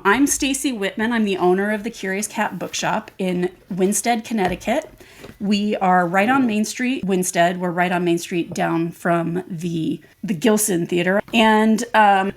I'm Stacy Whitman. I'm the owner of the Curious Cat Bookshop in Winstead, Connecticut. We are right on Main Street, Winstead. We're right on Main Street down from the Gilson Theater. And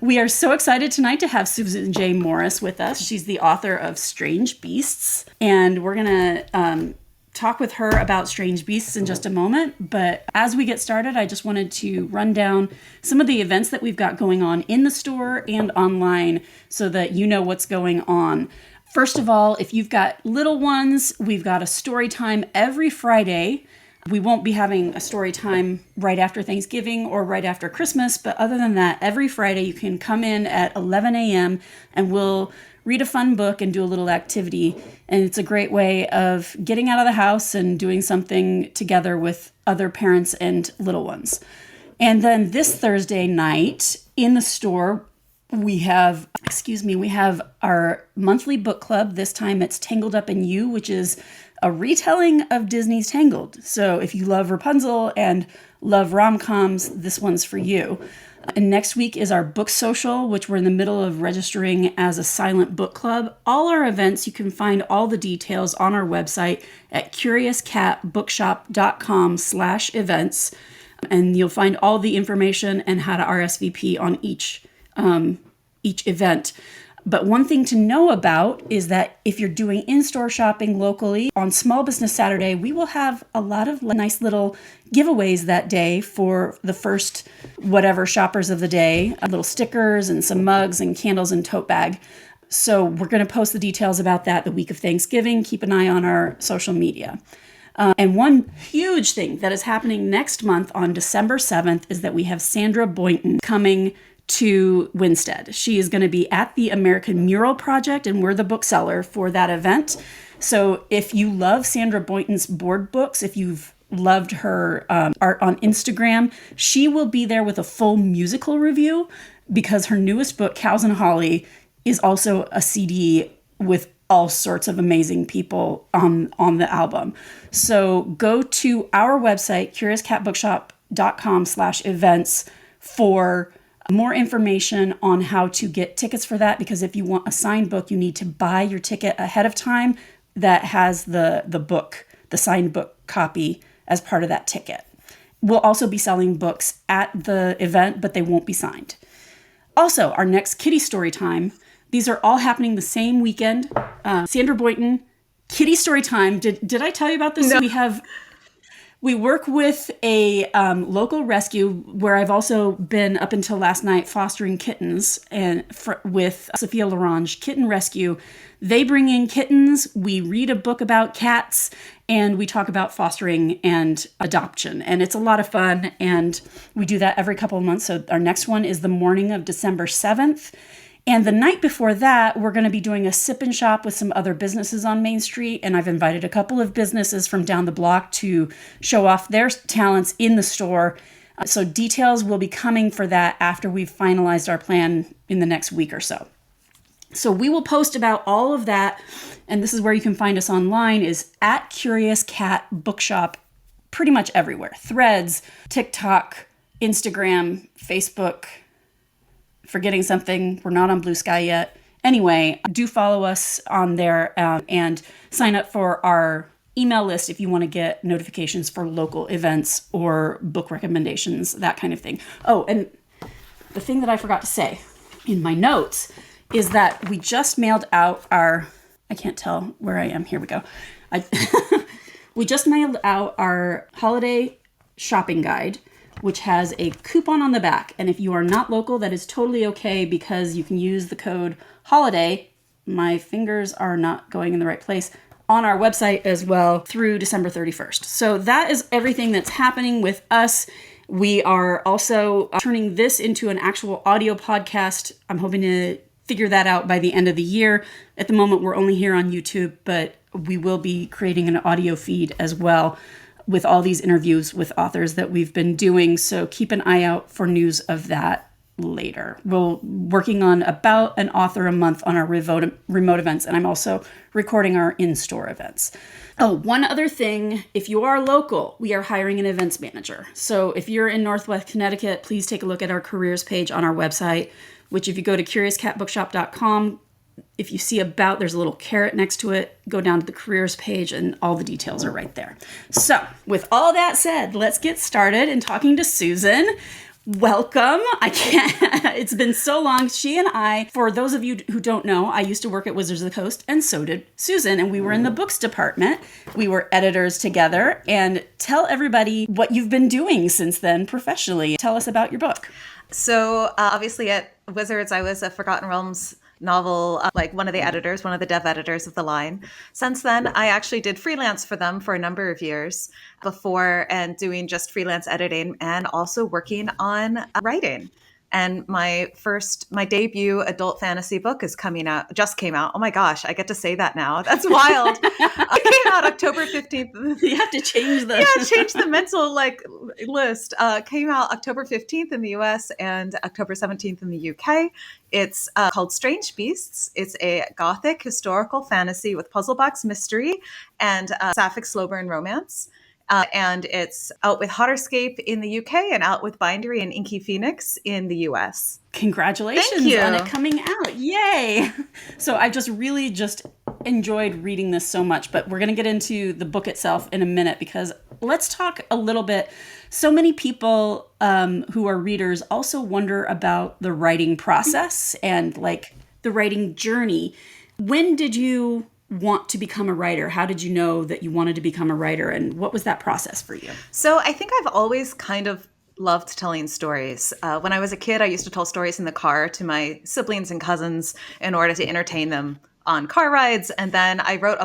we are so excited tonight to have Susan J. Morris with us. She's the author of Strange Beasts. And we're going to talk with her about Strange Beasts in just a moment. But as we get started, I just wanted to run down some of the events that we've got going on in the store and online so that you know what's going on. First of all, if you've got little ones, we've got a story time every Friday. We won't be having a story time right after Thanksgiving or right after Christmas, but other than that, every Friday you can come in at 11 a.m. and we'll read a fun book and do a little activity. And it's a great way of getting out of the house and doing something together with other parents and little ones. And then this Thursday night in the store, we have our monthly book club. This time it's Tangled Up in You, which is a retelling of Disney's Tangled. So if you love Rapunzel and love rom-coms, this one's for you. And next week is our book social, which we're in the middle of registering as a silent book club. All our events, you can find all the details on our website at curiouscatbookshop.com/events. And you'll find all the information and how to RSVP on each event. But one thing to know about is that if you're doing in-store shopping locally, on Small Business Saturday, we will have a lot of nice little giveaways that day for the first whatever shoppers of the day, little stickers and some mugs and candles and tote bag. So we're going to post the details about that the week of Thanksgiving. Keep an eye on our social media. And one huge thing that is happening next month on December 7th is that we have Sandra Boynton coming to Winstead. She is going to be at the American Mural Project, and we're the bookseller for that event. So if you love Sandra Boynton's board books, if you've loved her art on Instagram, she will be there with a full musical review because her newest book, Cows and Holly, is also a CD with all sorts of amazing people on the album. So go to our website, curiouscatbookshop.com/events for more information on how to get tickets for that, because if you want a signed book, you need to buy your ticket ahead of time that has the book, the signed book copy as part of that ticket. We'll also be selling books at the event, but they won't be signed. Also, our next kitty story time, these are all happening the same weekend. Sandra Boynton, kitty story time. Did I tell you about this? No. We work with a local rescue where I've also been up until last night fostering kittens and with Sophia Larange Kitten Rescue. They bring in kittens, we read a book about cats, and we talk about fostering and adoption. And it's a lot of fun, and we do that every couple of months. So our next one is the morning of December 7th. And the night before that, we're going to be doing a sip and shop with some other businesses on Main Street. And I've invited a couple of businesses from down the block to show off their talents in the store. So details will be coming for that after we've finalized our plan in the next week or so. So we will post about all of that. And this is where you can find us online, is at Curious Cat Bookshop, pretty much everywhere. Threads, TikTok, Instagram, Facebook. Forgetting something, we're not on Blue Sky yet. Anyway, do follow us on there and sign up for our email list if you want to get notifications for local events or book recommendations, that kind of thing. Oh, and the thing that I forgot to say in my notes is that we just mailed out I can't tell where I am. Here we go. We just mailed out our holiday shopping guide, which has a coupon on the back. And if you are not local, that is totally okay because you can use the code HOLIDAY. My fingers are not going in the right place. On our website as well through December 31st. So that is everything that's happening with us. We are also turning this into an actual audio podcast. I'm hoping to figure that out by the end of the year. At the moment, we're only here on YouTube, but we will be creating an audio feed as well with all these interviews with authors that we've been doing. So keep an eye out for news of that later. We're working on about an author a month on our remote events, and I'm also recording our in-store events. Oh, one other thing, if you are local, we are hiring an events manager. So if you're in Northwest Connecticut, please take a look at our careers page on our website, which if you go to curiouscatbookshop.com, if you see about, there's a little caret next to it. Go down to the careers page and all the details are right there. So with all that said, let's get started in talking to Susan. Welcome. It's been so long. She and I, for those of you who don't know, I used to work at Wizards of the Coast, and so did Susan, and we were in the books department. We were editors together. And tell everybody what you've been doing since then professionally. Tell us about your book. So obviously at Wizards, I was a Forgotten Realms novel, like one of the editors, one of the dev editors of the line. Since then, I actually did freelance for them for a number of years before, and doing just freelance editing and also working on writing. And my debut adult fantasy book just came out. Oh my gosh, I get to say that now. That's wild. It came out October 15th. You have to change change the mental list. Came out October 15th in the US and October 17th in the UK. It's called Strange Beasts. It's a gothic historical fantasy with puzzle box mystery and sapphic slow burn romance. And it's out with Hotterscape in the UK and out with Bindery and Inky Phoenix in the US. Congratulations on it coming out. Yay. So I really enjoyed reading this so much, but we're going to get into the book itself in a minute, because let's talk a little bit. So many people who are readers also wonder about the writing process and like the writing journey. When did you want to become a writer? How did you know that you wanted to become a writer, and what was that process for you? So I think I've always kind of loved telling stories. When I was a kid, I used to tell stories in the car to my siblings and cousins in order to entertain them on car rides. And then I wrote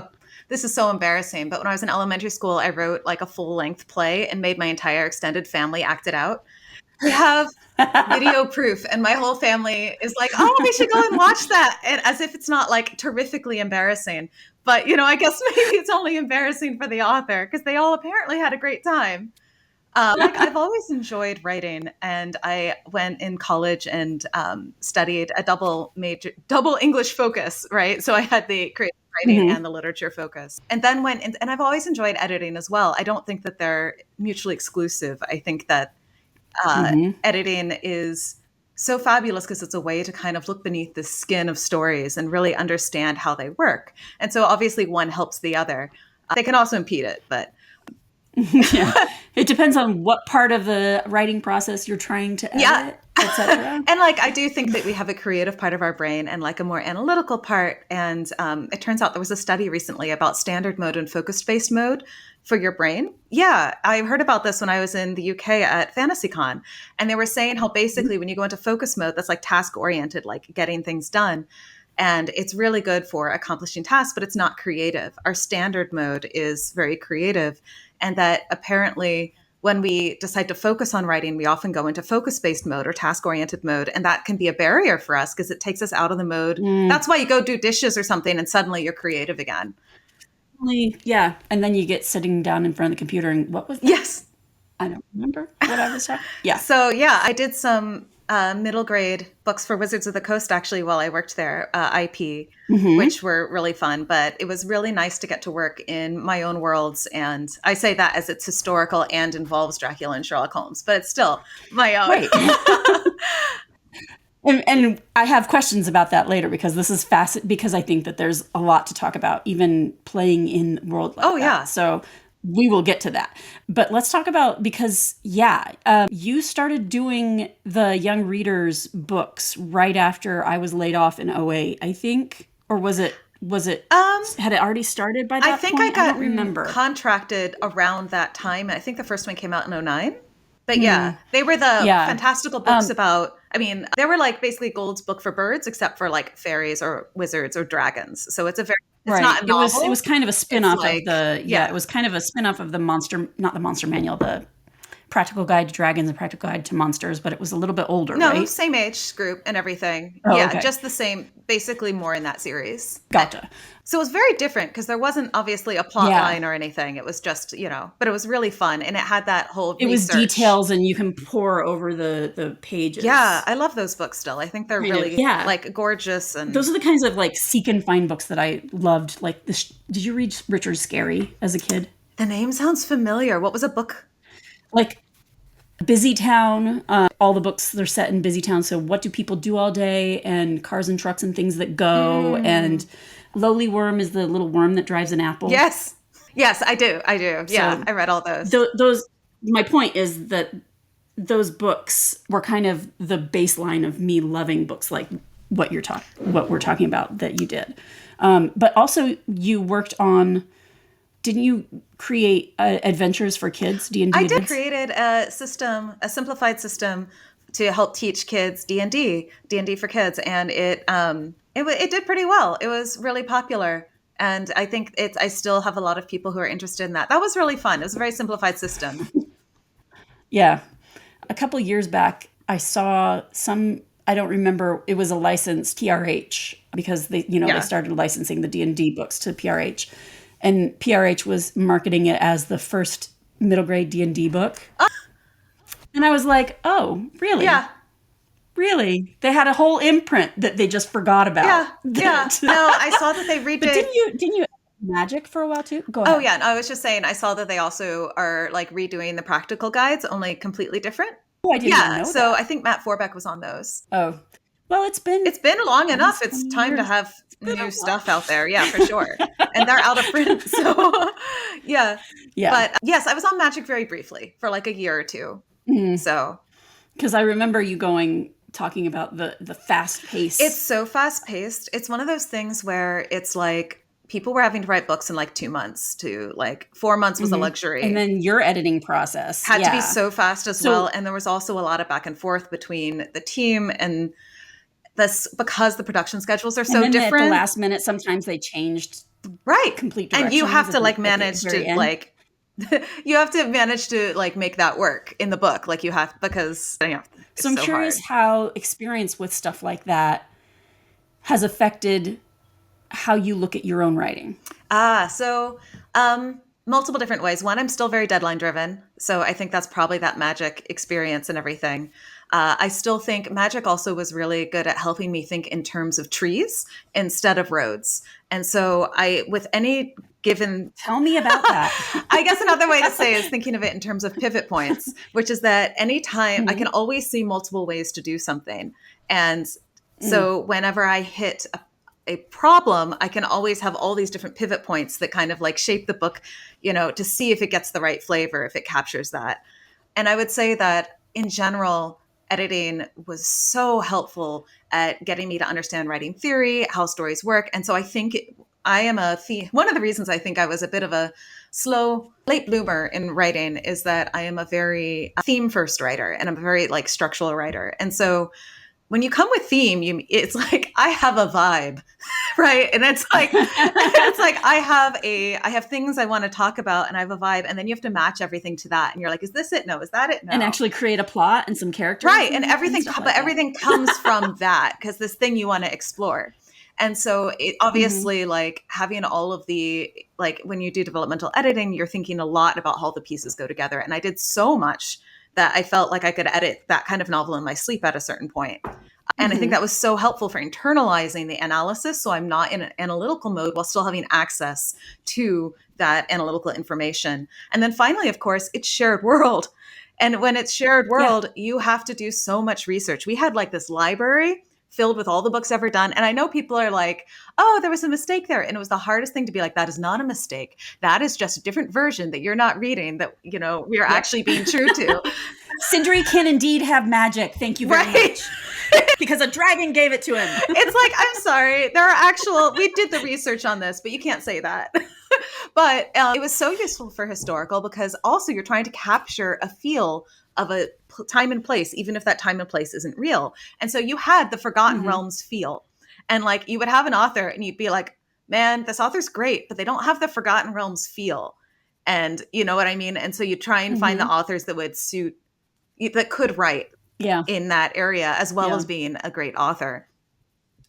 this is so embarrassing, but when I was in elementary school, I wrote like a full-length play and made my entire extended family act it out. We have video proof, and my whole family is like, oh, we should go and watch that. And as if it's not like terrifically embarrassing. But, I guess maybe it's only embarrassing for the author, because they all apparently had a great time. I've always enjoyed writing, and I went in college and studied a double English focus, right? So I had the creative writing and the literature focus, and then and I've always enjoyed editing as well. I don't think that they're mutually exclusive. I think that editing is so fabulous because it's a way to kind of look beneath the skin of stories and really understand how they work. And so obviously one helps the other. They can also impede it, but yeah, it depends on what part of the writing process you're trying to edit, etc. And I do think that we have a creative part of our brain and like a more analytical part. And it turns out there was a study recently about standard mode and focus-based mode for your brain. Yeah, I heard about this when I was in the UK at FantasyCon. And they were saying how basically when you go into focus mode, that's like task-oriented, like getting things done. And it's really good for accomplishing tasks, but it's not creative. Our standard mode is very creative. And that apparently when we decide to focus on writing, we often go into focus-based mode or task-oriented mode. And that can be a barrier for us because it takes us out of the mode. That's why you go do dishes or something and suddenly you're creative again. Yeah. And then you get sitting down in front of the computer and what was that? Yes. I don't remember what I was talking. Yeah. So yeah, I did some middle grade books for Wizards of the Coast actually while I worked there, IP, which were really fun. But it was really nice to get to work in my own worlds. And I say that as it's historical and involves Dracula and Sherlock Holmes, but it's still my own. Right. And I have questions about that later, because this is fascinating, because I think that there's a lot to talk about, even playing in the world like that. Yeah. So we will get to that. But let's talk about, because, you started doing the young readers books right after I was laid off in 2008, I think. Or was it had it already started by that point? I think I got contracted around that time. I think the first one came out in 2009. But yeah, they were the fantastical books about, they were like basically Gold's book for birds, except for like fairies or wizards or dragons. So it's not a novel. It was kind of a spin-off of it was kind of a spin-off of not the Monster Manual, the Practical Guide to Dragons and Practical Guide to Monsters, but it was a little bit older, right? No, same age group and everything. Okay. Just the same, basically more in that series. Gotcha. So it was very different because there wasn't obviously a plot line or anything. It was just, but it was really fun. And it had that whole It was details and you can pour over the pages. Yeah, I love those books still. I think they're really gorgeous. And those are the kinds of like seek and find books that I loved. Like did you read Richard Scarry as a kid? The name sounds familiar. What was a book? Like busy town. All the books, they're set in busy town. So what do people do all day? And cars and trucks and things that go. And lowly worm is the little worm that drives an apple. Yes. Yes, I do. Yeah, So I read all those. Those. My point is that those books were kind of the baseline of me loving books like what we're talking about that you did. But also you worked on, didn't you create adventures for kids, D&D? I did created a simplified system to help teach kids D&D for kids. And it did pretty well. It was really popular. And I think I still have a lot of people who are interested in that. That was really fun. It was a very simplified system. Yeah. A couple of years back, I saw I don't remember, it was a licensed PRH because they started licensing the D&D books to PRH. And PRH was marketing it as the first middle grade D&D book. And I was like, oh, really? Yeah. Really? They had a whole imprint that they just forgot about. Yeah. No, I saw that they redid. But didn't you Magic for a while too? Go ahead. Oh yeah, no, I was just saying I saw that they also are like redoing the practical guides, only completely different. Oh, I didn't even know so that. I think Matt Forbeck was on those. Oh. Well, it's been long enough. It's time to have new stuff out there. Yeah, for sure. And they're out of print. So yeah. But yes, I was on Magic very briefly for like a year or two. Mm-hmm. So because I remember you talking about the fast pace. It's so fast paced. It's one of those things where it's like people were having to write books in like 2 months to like 4 months was a luxury. And then your editing process had to be so fast as well. And there was also a lot of back and forth between the team and this because the production schedules are so different. At the last minute, sometimes they changed complete directions. And you have to like manage to like you have to manage to like make that work in the book. Like you have because so I'm curious how experience with stuff like that has affected how you look at your own writing. So multiple different ways. One, I'm still very deadline driven. So I think that's probably that Magic experience and everything. I still think Magic also was really good at helping me think in terms of trees instead of roads. And so with any given... Tell me about that. I guess another way to say is thinking of it in terms of pivot points, which is that anytime I can always see multiple ways to do something. And so whenever I hit a problem, I can always have all these different pivot points that kind of like shape the book, to see if it gets the right flavor, if it captures that. And I would say that in general, editing was so helpful at getting me to understand writing theory, how stories work. And so I think I am one of the reasons I think I was a bit of a slow, late bloomer in writing is that I am a very theme first writer and I'm a very like structural writer. And so when you come with theme, it's like I have a vibe, right? And it's like I have things I want to talk about, and I have a vibe, and then you have to match everything to that. And you're like, is this it? No, is that it? No. And actually create a plot and some characters, right? And everything, but everything comes from that because this thing you want to explore. And so it obviously like having all of the, like when you do developmental editing, you're thinking a lot about how the pieces go together. And I did so much that I felt like I could edit that kind of novel in my sleep at a certain point. And I think that was so helpful for internalizing the analysis. So I'm not in an analytical mode while still having access to that analytical information. And then finally, of course, it's shared world. And when it's shared world, you have to do so much research. We had like this library filled with all the books ever done. And I know people are like, oh, there was a mistake there. And it was the hardest thing to be like, that is not a mistake. That is just a different version that you're not reading that, we are actually being true to. Sindri can indeed have magic. Thank you very much. Because a dragon gave it to him. It's like, I'm sorry. We did the research on this, but you can't say that. But it was so useful for historical because also you're trying to capture a feel of a time and place, even if that time and place isn't real. And so you had the Forgotten Realms feel. And like you would have an author and you'd be like, man, this author's great, but they don't have the Forgotten Realms feel. And you know what I mean? And so you try and find the authors that would suit, that could write in that area as well as being a great author.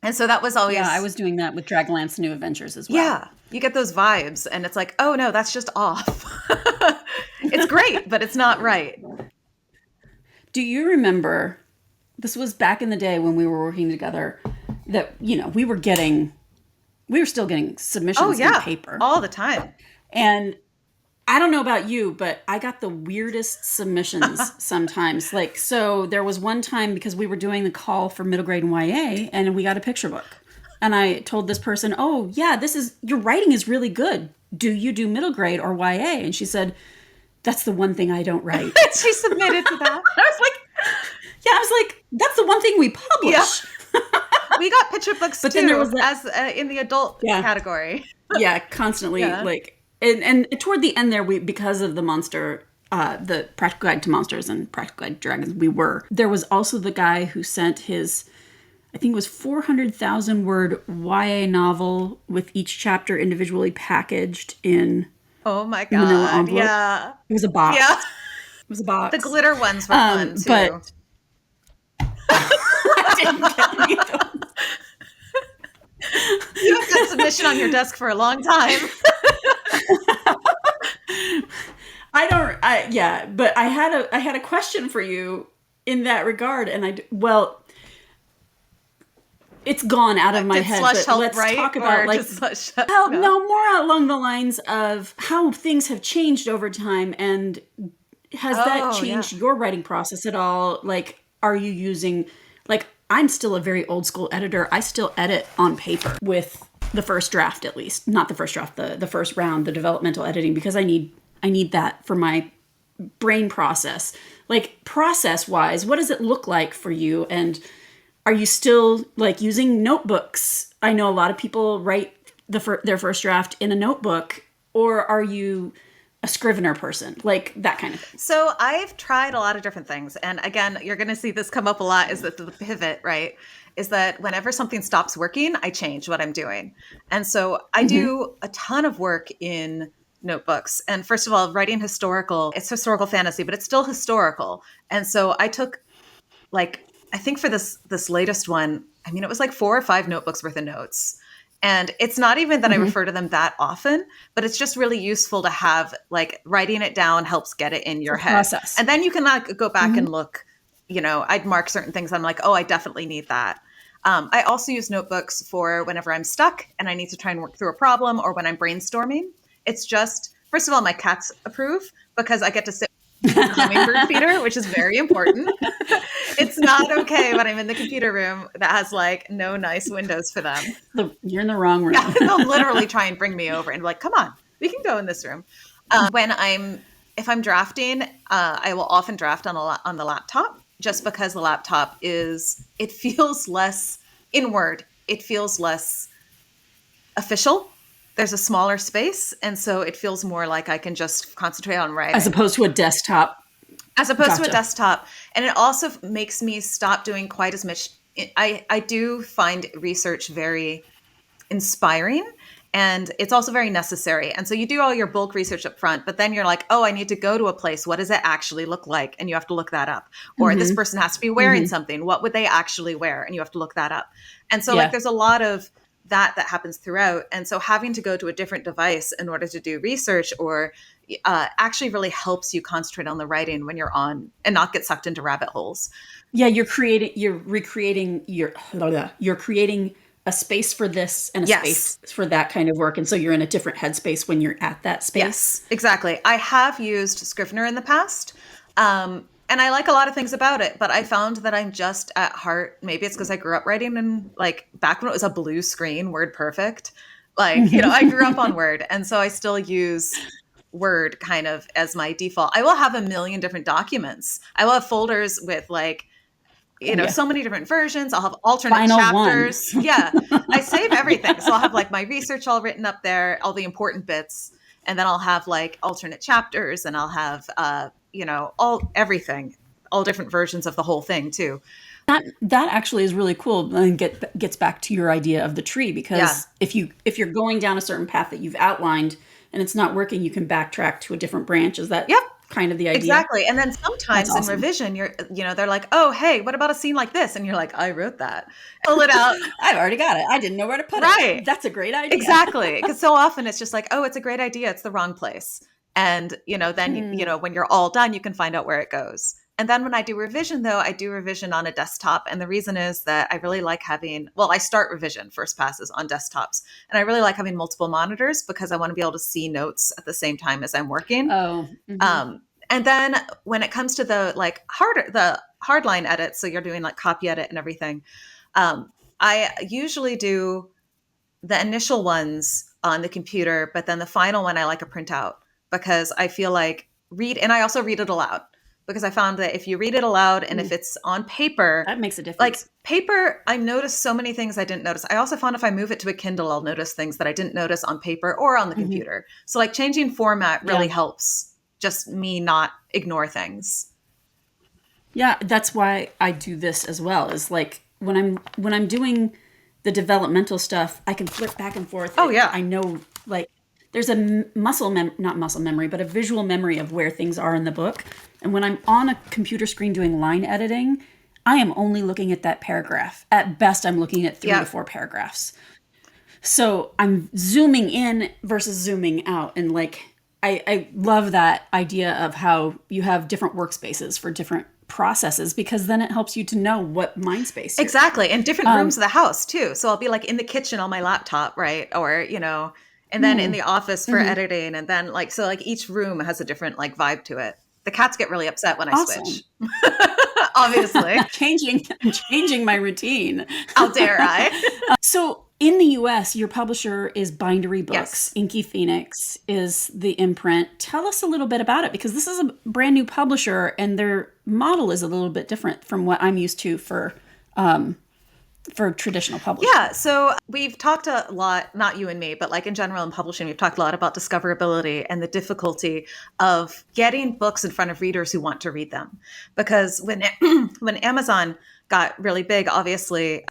And so that was always... Yeah, I was doing that with Dragonlance New Adventures as well. Yeah, you get those vibes and it's like, oh no, that's just off. It's great, but it's not right. Do you remember, this was back in the day when we were working together, that, we were still getting submissions in paper. All the time. And I don't know about you, but I got the weirdest submissions sometimes. Like, so there was one time because we were doing the call for middle grade and YA, and we got a picture book. And I told this person, "Oh, yeah, your writing is really good. Do you do middle grade or YA?" And she said, "That's the one thing I don't write." She submitted to that. I was like, yeah, I was like, that's the one thing we publish. Yeah. We got picture books But too, then there was as in the adult category. Yeah, constantly like, and toward the end there, because of the Practical Guide to Monsters and Practical Guide to Dragons, there was also the guy who sent his, I think it was 400,000 word YA novel with each chapter individually packaged in Oh my manila God. envelope. Yeah. It was a box. Yeah. It was a box. The glitter ones were fun too. But I didn't get any of those. You have that submission on your desk for a long time. But I had a question for you in that regard, and it's gone out of my head. But let's talk about no, more along the lines of how things have changed over time, and has that changed your writing process at all? Like, are you using, like, I'm still a very old school editor. I still edit on paper with the first draft, at least. Not the first draft, the first round, the developmental editing, because I need that for my brain process. Like, process wise, what does it look like for you? And are you still like using notebooks? I know a lot of people write their first draft in a notebook, or are you a Scrivener person, like that kind of thing? So I've tried a lot of different things. And again, you're going to see this come up a lot, is that the pivot, right? Is that whenever something stops working, I change what I'm doing. And so I do a ton of work in notebooks. And first of all, writing it's historical fantasy, but it's still historical. And so I took, like, I think for this latest one, I mean, it was like 4 or 5 notebooks worth of notes. And it's not even that I refer to them that often, but it's just really useful to have, like, writing it down helps get it in your head. Process. And then you can, like, go back and look, I'd mark certain things. I'm like, oh, I definitely need that. I also use notebooks for whenever I'm stuck and I need to try and work through a problem, or when I'm brainstorming. It's just, first of all, my cats approve because I get to sit with the hummingbird feeder, which is very important. It's not okay when I'm in the computer room that has, like, no nice windows for them. You're in the wrong room. Yeah, they'll literally try and bring me over and be like, come on, we can go in this room. If I'm drafting, I will often draft on the laptop, just because the laptop it feels less, in Word, it feels less official. There's a smaller space, and so it feels more like I can just concentrate on writing. As opposed to a desktop. To a desktop. And it also makes me stop doing quite as much. I do find research very inspiring, and it's also very necessary. And so you do all your bulk research up front, but then you're like, oh, I need to go to a place. What does it actually look like? And you have to look that up. Or this person has to be wearing something. What would they actually wear? And you have to look that up. And so like, there's a lot of that happens throughout. And so having to go to a different device in order to do research or actually really helps you concentrate on the writing when you're on and not get sucked into rabbit holes. Yeah, you're creating a space for this and a space for that kind of work. And so you're in a different headspace when you're at that space. Yes, exactly. I have used Scrivener in the past. And I like a lot of things about it, but I found that I'm just at heart, maybe it's because I grew up writing in, like, back when it was a blue screen, Word Perfect. Like, I grew up on Word. And so I still use Word kind of as my default. I will have a million different documents. I will have folders with, like, so many different versions. I'll have alternate Final chapters. one. Yeah. I save everything. So I'll have, like, my research all written up there, all the important bits. And then I'll have, like, alternate chapters, and I'll have, everything, all different versions of the whole thing too. That actually is really cool, and gets back to your idea of the tree, because if you're going down a certain path that you've outlined and it's not working, you can backtrack to a different branch. Is that kind of the idea? Exactly. And then sometimes in revision, they're like, oh, hey, what about a scene like this? And you're like, I wrote that. Pull it out. I've already got it. I didn't know where to put it. Right. That's a great idea. Exactly. Because so often it's just like, oh, it's a great idea. It's the wrong place. And, then, when you're all done, you can find out where it goes. And then when I do revision, though, I do revision on a desktop. And the reason is that I really like having, well, I start revision first passes on desktops. And I really like having multiple monitors because I want to be able to see notes at the same time as I'm working. Oh, And then when it comes to the hardline edits, so you're doing like copy edit and everything, I usually do the initial ones on the computer, but then the final one I like a printout because I feel like and I also read it aloud because I found that if you read it aloud and if it's on paper, that makes a difference. like paper, I noticed so many things I didn't notice. I also found if I move it to a Kindle, I'll notice things that I didn't notice on paper or on the computer. So like changing format really helps just me not ignore things. Yeah, that's why I do this as well. Is like when I'm doing the developmental stuff, I can flip back and forth. Oh, yeah. I know, like, there's a not muscle memory, but a visual memory of where things are in the book. And when I'm on a computer screen doing line editing, I am only looking at that paragraph. At best, I'm looking at 3 to 4 paragraphs. So I'm zooming in versus zooming out. And like, I love that idea of how you have different workspaces for different processes, because then it helps you to know what mind space you're Exactly. And different rooms of the house too. So I'll be like in the kitchen on my laptop, right? Or, and then in the office for editing. And then like, so like each room has a different like vibe to it. The cats get really upset when I switch. Obviously. I'm changing my routine. How dare I? So in the US, your publisher is Bindery Books. Yes. Inky Phoenix is the imprint. Tell us a little bit about it, because this is a brand new publisher and their model is a little bit different from what I'm used to for traditional publishing. Yeah. So we've talked a lot, not you and me, but like in general in publishing, we've talked a lot about discoverability and the difficulty of getting books in front of readers who want to read them. Because when Amazon got really big, obviously,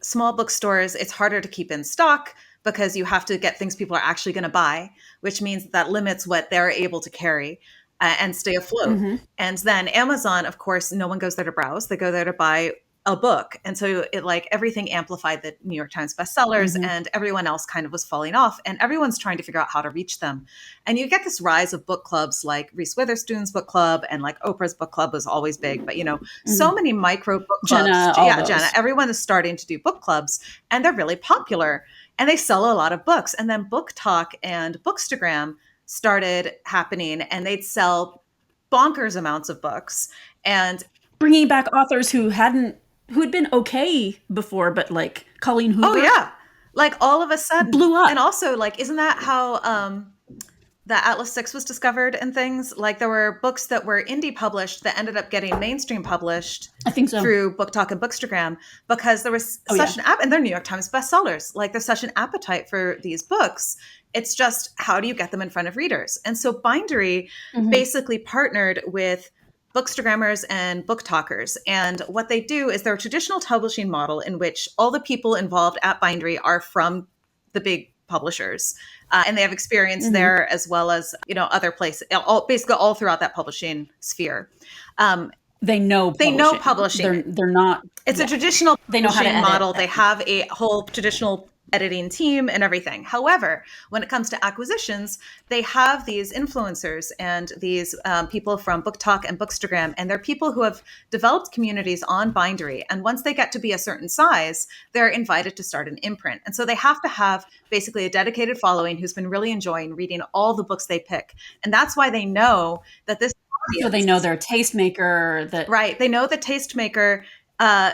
small bookstores, it's harder to keep in stock because you have to get things people are actually going to buy, which means that limits what they're able to carry and stay afloat. And then Amazon, of course, no one goes there to browse. They go there to buy a book. And so it like everything amplified the New York Times bestsellers and everyone else kind of was falling off and everyone's trying to figure out how to reach them. And you get this rise of book clubs like Reese Witherspoon's book club and like Oprah's book club was always big, but so many micro book clubs. Jenna, everyone is starting to do book clubs and they're really popular and they sell a lot of books. And then Book Talk and Bookstagram started happening and they'd sell bonkers amounts of books and bringing back authors who had been okay before, but like Colleen Hoover. Oh yeah. Like all of a sudden blew up. And also like, isn't that how the Atlas 6 was discovered and things? Like there were books that were indie published that ended up getting mainstream published. I think so. Through Book Talk and Bookstagram because there was such an and they're New York Times bestsellers. Like there's such an appetite for these books. It's just how do you get them in front of readers? And so Bindery basically partnered with Bookstagrammers and book talkers. And what they do is they're a traditional publishing model in which all the people involved at Bindery are from the big publishers. And they have experience there as well as, other places, basically all throughout that publishing sphere. They know publishing. They're not. It's a traditional they know how to model. edit. They have a whole traditional editing team and everything. However, when it comes to acquisitions, they have these influencers and these people from Book Talk and Bookstagram, and they're people who have developed communities on Bindery. And once they get to be a certain size, they're invited to start an imprint. And so they have to have basically a dedicated following who's been really enjoying reading all the books they pick. And that's why they know that this audience, so they know their tastemaker. Right. They know the tastemaker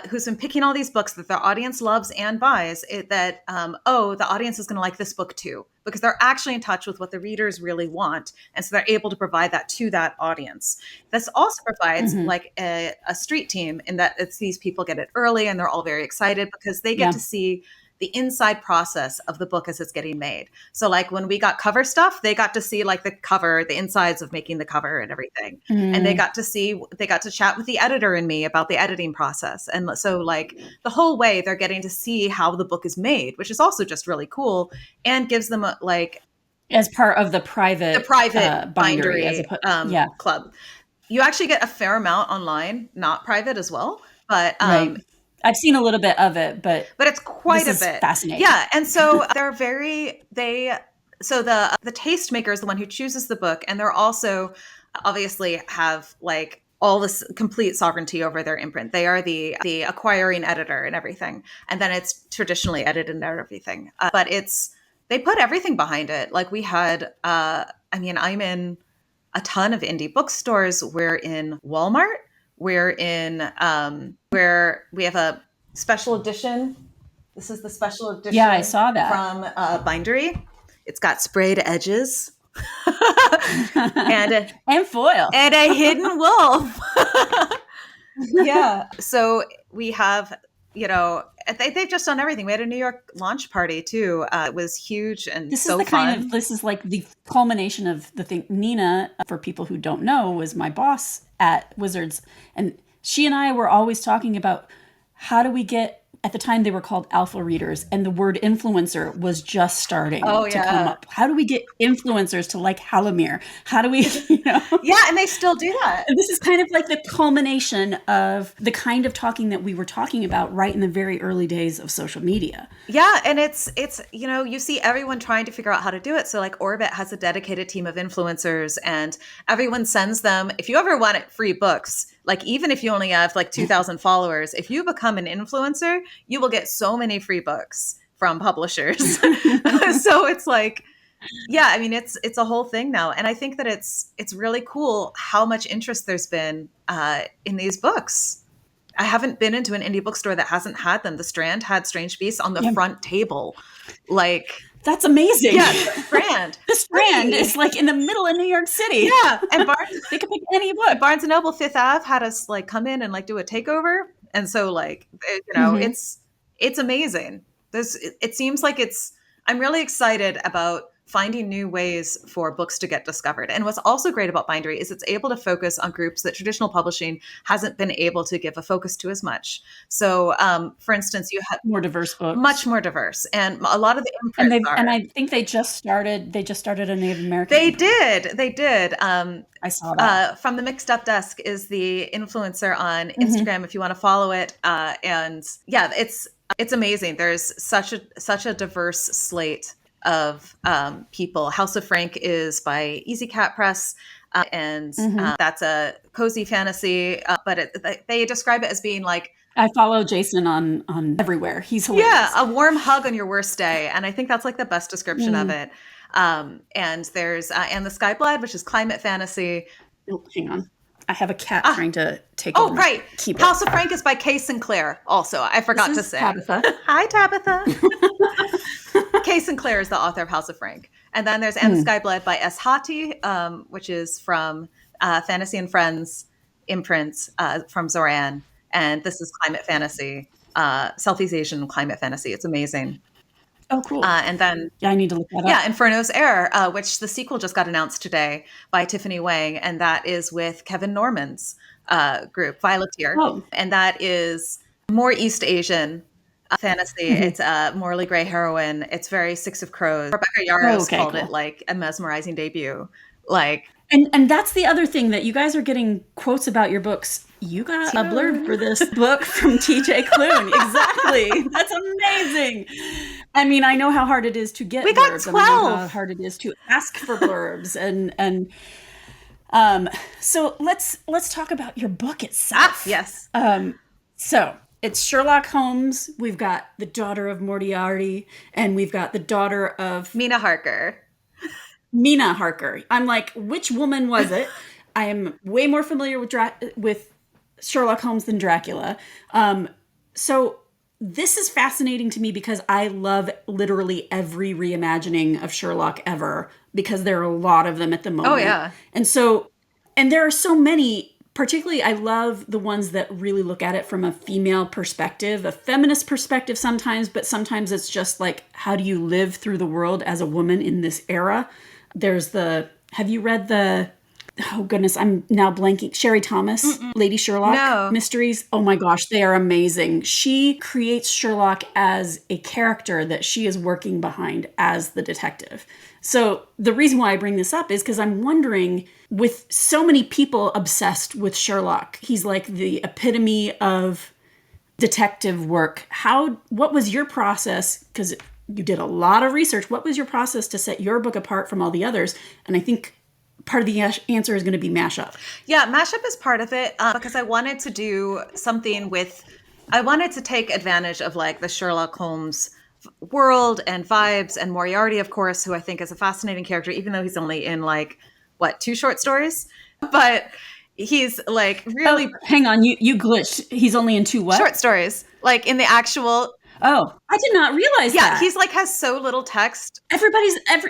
who's been picking all these books that their audience loves and buys, the audience is going to like this book too, because they're actually in touch with what the readers really want. And so they're able to provide that to that audience. This also provides like a street team in that it's these people get it early and they're all very excited because they get to see the inside process of the book as it's getting made. So like when we got cover stuff, they got to see like the cover, the insides of making the cover and everything. And they got to chat with the editor and me about the editing process. And so like the whole way they're getting to see how the book is made, which is also just really cool and gives them as part of the private Bindery club. You actually get a fair amount online, not private as well, but right. I've seen a little bit of it, but it's quite a bit fascinating. Yeah, and so the tastemaker is the one who chooses the book, and they're also obviously have like all this complete sovereignty over their imprint. They are the acquiring editor and everything. And then it's traditionally edited and everything. But they put everything behind it. Like we had, I'm in a ton of indie bookstores. We're in Walmart. We're in, where we have a special edition. This is the special edition. Yeah, I saw that. From Bindery. It's got sprayed edges. and foil. And a hidden wolf. Yeah. So we have, they've just done everything. We had a New York launch party too. It was huge and this so is the fun. This is like the culmination of the thing. Nina, for people who don't know, was my boss at Wizards. And she and I were always talking about how do we get, at the time they were called alpha readers, and the word influencer was just starting to come up. How do we get influencers to like Halimir? How do we, Yeah, and they still do that. And this is kind of like the culmination of the kind of talking that we were talking about right in the very early days of social media. Yeah, and it's you see everyone trying to figure out how to do it. So like Orbit has a dedicated team of influencers, and everyone sends them, if you ever want free books, like even if you only have like 2,000 followers, if you become an influencer, you will get so many free books from publishers. So it's like, yeah, it's a whole thing now. And I think that it's really cool how much interest there's been in these books. I haven't been into an indie bookstore that hasn't had them. The Strand had Strange Beasts on the front table. Like, that's amazing. Yeah, the Strand. The Strand is like in the middle of New York City. Yeah, and they could pick any book. Barnes and Noble Fifth Ave had us like come in and like do a takeover, and so like it's amazing. It seems like I'm really excited about finding new ways for books to get discovered. And what's also great about Bindery is it's able to focus on groups that traditional publishing hasn't been able to give a focus to as much. So, for instance, you have more diverse books, much more diverse, and a lot of the imprints and I think they just started a Native American. They did. I saw that. From the Mixed Up Desk is the influencer on Instagram if you want to follow it. And yeah, it's amazing. There's such a diverse slate of people. House of Frank is by Easy Cat Press, and that's a cozy fantasy, but they describe it as being like, I follow Jason on everywhere. He's hilarious. Yeah, a warm hug on your worst day, and I think that's like the best description of it. And there's and the Skyblood, which is climate fantasy. Oh, hang on. I have a cat trying to take over. Oh, right. House of Frank is by Kay Sinclair. Also, I forgot to say. Tabitha. Hi, Tabitha. Kay Sinclair is the author of House of Frank. And then there's And the Skyblood by S. Hati, which is from Fantasy and Friends imprints from Zoran. And this is climate fantasy, Southeast Asian climate fantasy. It's amazing. Oh, cool. And then, I need to look that up. Yeah, Inferno's Heir, which the sequel just got announced today by Tiffany Wang, and that is with Kevin Norman's group, Violeteer. Oh. And that is more East Asian fantasy. It's a morally gray heroine. It's very Six of Crows. Rebecca Yarros called it like a mesmerizing debut. Like, and that's the other thing, that you guys are getting quotes about your books. You got a blurb for this book from TJ Klune. Exactly. That's amazing. I mean, I know how hard it is to get we blurbs. Got 12. I know how hard it is to ask for blurbs. and so let's talk about your book itself. Yes. So it's Sherlock Holmes. We've got the daughter of Moriarty, and we've got the daughter of Mina Harker. I'm like, which woman was it? I am way more familiar with Sherlock Holmes than Dracula. So this is fascinating to me because I love literally every reimagining of Sherlock ever, because there are a lot of them at the moment. Oh, yeah. And there are so many. Particularly, I love the ones that really look at it from a female perspective, a feminist perspective sometimes, but sometimes it's just like, how do you live through the world as a woman in this era? Have you read oh goodness, I'm now blanking, Sherry Thomas, Lady Sherlock mysteries? Oh my gosh, they are amazing. She creates Sherlock as a character that she is working behind as the detective. So the reason why I bring this up is because I'm wondering, with so many people obsessed with Sherlock, he's like the epitome of detective work. What was your process? Because you did a lot of research. What was your process to set your book apart from all the others? And I think part of the answer is going to be mashup. Yeah, mashup is part of it because I wanted to do something I wanted to take advantage of like the Sherlock Holmes world and vibes, and Moriarty, of course, who I think is a fascinating character, even though he's only in like, what, 2 short stories? But he's like really... Oh, hang on, you glitched. He's only in 2 what? Short stories. Like in the actual... Oh, I did not realize that. Yeah, he's like has so little text.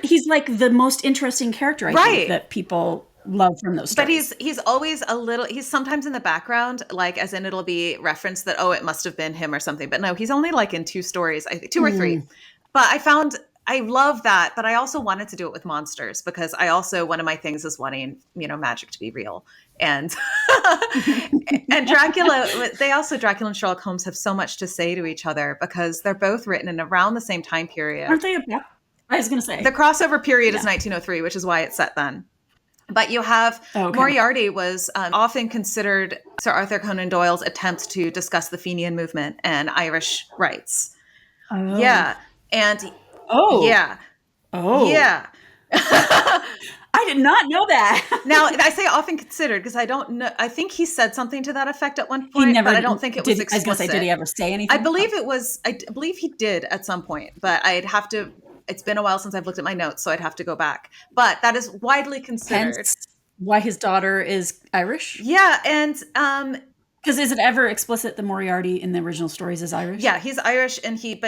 He's like the most interesting character, I think, that people love from those stories. But he's always a little, he's sometimes in the background, like as in it'll be referenced that, oh, it must have been him or something. But no, he's only like in 2 stories, I think 2 or 3. But I love that, but I also wanted to do it with monsters because one of my things is wanting, magic to be real. And and Dracula and Sherlock Holmes have so much to say to each other because they're both written in around the same time period. Aren't they? I was going to say. The crossover period is 1903, which is why it's set then. But you have Moriarty was often considered Sir Arthur Conan Doyle's attempt to discuss the Fenian movement and Irish rights. Oh. Yeah. And yeah. Oh. Yeah. I did not know that. Now, I say often considered because I don't know. I think he said something to that effect at one point, but I don't think it was explicit. I was going to say, did he ever say anything? I believe he did at some point, but I'd have to... It's been a while since I've looked at my notes, so I'd have to go back. But that is widely considered. Hence why his daughter is Irish? Yeah, and... because is it ever explicit that Moriarty in the original stories is Irish? Yeah, he's Irish, and he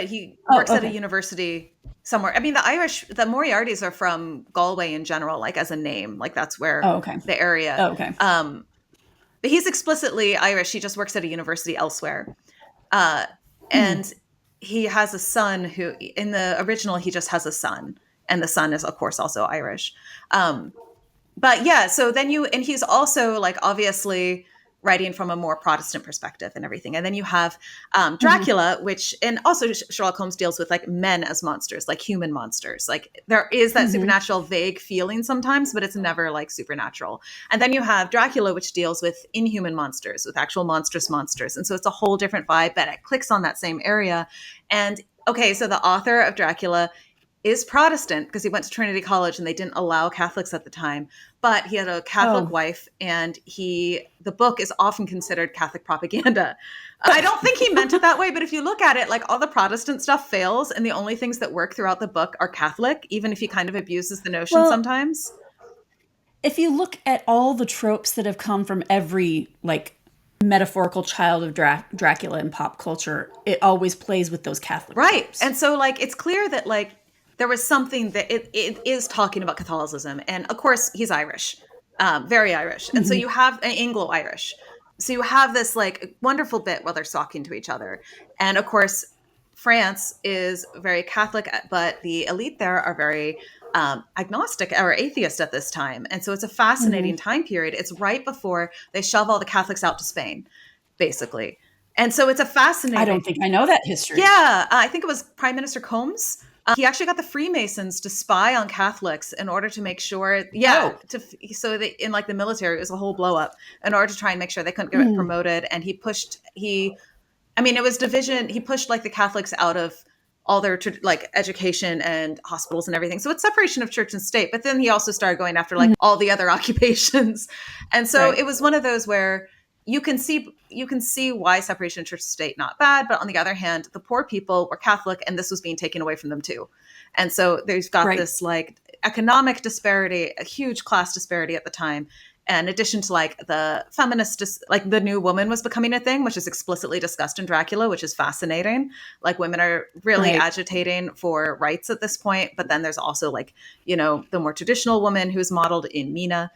works at a university somewhere. I mean, the Moriartys are from Galway in general, like as a name. Like that's where the area. Oh, okay. But he's explicitly Irish. He just works at a university elsewhere. And he has a son who, in the original, he just has a son. And the son is, of course, also Irish. But yeah, so then he's also like obviously writing from a more Protestant perspective and everything. And then you have Dracula, which, and also Sherlock Holmes deals with like men as monsters, like human monsters. Like there is that supernatural vague feeling sometimes, but it's never like supernatural. And then you have Dracula, which deals with inhuman monsters, with actual monstrous monsters. And so it's a whole different vibe, but it clicks on that same area. And okay, so the author of Dracula is Protestant because he went to Trinity College and they didn't allow Catholics at the time, but he had a Catholic wife, and the book is often considered Catholic propaganda. I don't think he meant it that way, but if you look at it, like all the Protestant stuff fails and the only things that work throughout the book are Catholic, even if he kind of abuses the notion sometimes. If you look at all the tropes that have come from every like metaphorical child of Dracula in pop culture, it always plays with those Catholic tropes. And so like it's clear that like there was something that it is talking about Catholicism. And of course, he's Irish, very Irish. And so you have an Anglo-Irish. So you have this like wonderful bit where they're talking to each other. And of course, France is very Catholic, but the elite there are very agnostic or atheist at this time. And so it's a fascinating time period. It's right before they shove all the Catholics out to Spain, basically. And so it's a fascinating... I don't think I know that history. Yeah, I think it was Prime Minister Combs. He actually got the Freemasons to spy on Catholics in order to make sure, so that in like the military, it was a whole blow up in order to try and make sure they couldn't get promoted. And it was division. He pushed like the Catholics out of all their like education and hospitals and everything. So it's separation of church and state. But then he also started going after like all the other occupations. And so it was one of those where you can see why separation of church and state not bad, but on the other hand, the poor people were Catholic and this was being taken away from them too. And so there's got this like economic disparity, a huge class disparity at the time. And in addition to like the feminist, like the new woman was becoming a thing, which is explicitly discussed in Dracula, which is fascinating. Like women are really agitating for rights at this point. But then there's also like, the more traditional woman who's modeled in Mina.